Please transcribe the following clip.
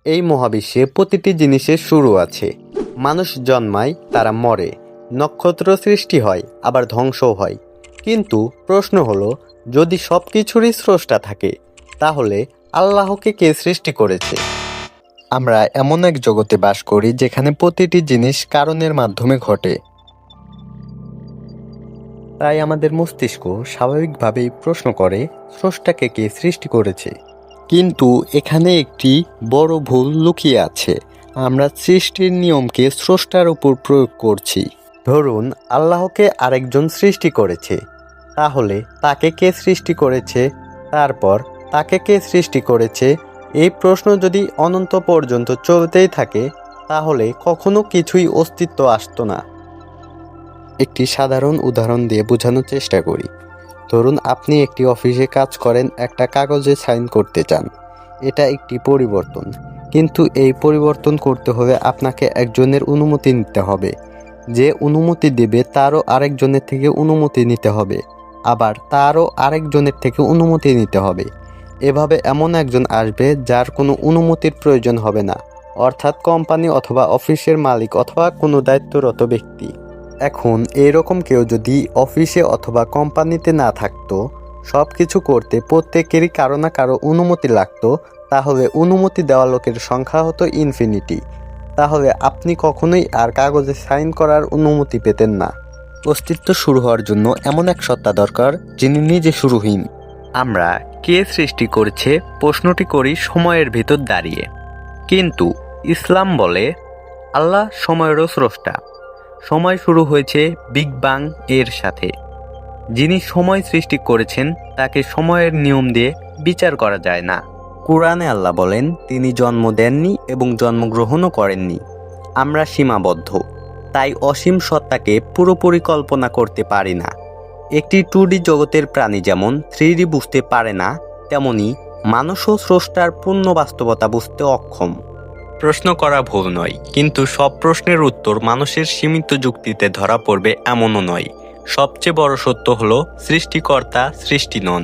এই মহাবিশ্বে প্রতিটি জিনিসের শুরু আছে। মানুষ জন্মায়, তারা মরে, নক্ষত্র সৃষ্টি হয়, আবার ধ্বংসও হয়। কিন্তু প্রশ্ন হলো, যদি সব কিছুরই স্রষ্টা থাকে, তাহলে আল্লাহকে কে সৃষ্টি করেছে? আমরা এমন এক জগতে বাস করি যেখানে প্রতিটি জিনিস কারণের মাধ্যমে ঘটে। তাই আমাদের মস্তিষ্ক স্বাভাবিকভাবেই প্রশ্ন করে, স্রষ্টাকে কে সৃষ্টি করেছে? কিন্তু এখানে একটি বড় ভুল লুকিয়ে আছে। আমরা সৃষ্টির নিয়মকে স্রষ্টার উপর প্রয়োগ করছি। ধরুন, আল্লাহকে আরেকজন সৃষ্টি করেছে, তাহলে তাকে কে সৃষ্টি করেছে? তারপর তাকে কে সৃষ্টি করেছে? এই প্রশ্ন যদি অনন্ত পর্যন্ত চলতেই থাকে, তাহলে কখনো কিছুই অস্তিত্ব আসতো না। একটি সাধারণ উদাহরণ দিয়ে বোঝানোর চেষ্টা করি। ধরুন, আপনি একটি অফিসে কাজ করেন, একটা কাগজে সাইন করতে চান। এটা একটি পরিবর্তন, কিন্তু এই পরিবর্তন করতে হলে আপনাকে একজনের অনুমতি নিতে হবে। যে অনুমতি দেবে তারও আরেকজনের থেকে অনুমতি নিতে হবে, আবার তারও আরেকজনের থেকে অনুমতি নিতে হবে। এভাবে এমন একজন আসবে যার কোনো অনুমতির প্রয়োজন হবে না, অর্থাৎ কোম্পানি অথবা অফিসের মালিক অথবা কোনো দায়িত্বরত ব্যক্তি। এখন এরকম কেউ যদি অফিসে অথবা কোম্পানিতে না থাকতো, সব কিছু করতে প্রত্যেকেরই কারো না কারো অনুমতি লাগতো, তাহলে অনুমতি দেওয়া লোকের সংখ্যা হতো ইনফিনিটি। তাহলে আপনি কখনোই আর কাগজে সাইন করার অনুমতি পেতেন না। অস্তিত্ব শুরু হওয়ার জন্য এমন এক সত্তা দরকার যিনি নিজে শুরুহীন। আমরা কে সৃষ্টি করেছে প্রশ্নটি করি সময়ের ভিতর দাঁড়িয়ে, কিন্তু ইসলাম বলে আল্লাহ সময়েরও স্রষ্টা। সময় শুরু হয়েছে বিগ বাং এর সাথে। যিনি সময় সৃষ্টি করেছেন তাকে সময়ের নিয়ম দিয়ে বিচার করা যায় না। কুরআনে আল্লাহ বলেন, তিনি জন্ম দেননি এবং জন্মগ্রহণও করেননি। আমরা সীমাবদ্ধ, তাই অসীম সত্তাকে পুরোপুরি কল্পনা করতে পারি না। একটি 2D জগতের প্রাণী যেমন 3D বুঝতে পারে না, তেমনি মানুষও স্রষ্টার পূর্ণ বাস্তবতা বুঝতে অক্ষম। প্রশ্ন করা ভুল নয়, কিন্তু সব প্রশ্নের উত্তর মানুষের সীমিত যুক্তিতে ধরা পড়বে এমনও নয়। সবচেয়ে বড় সত্য হলো, সৃষ্টিকর্তা সৃষ্টি নন।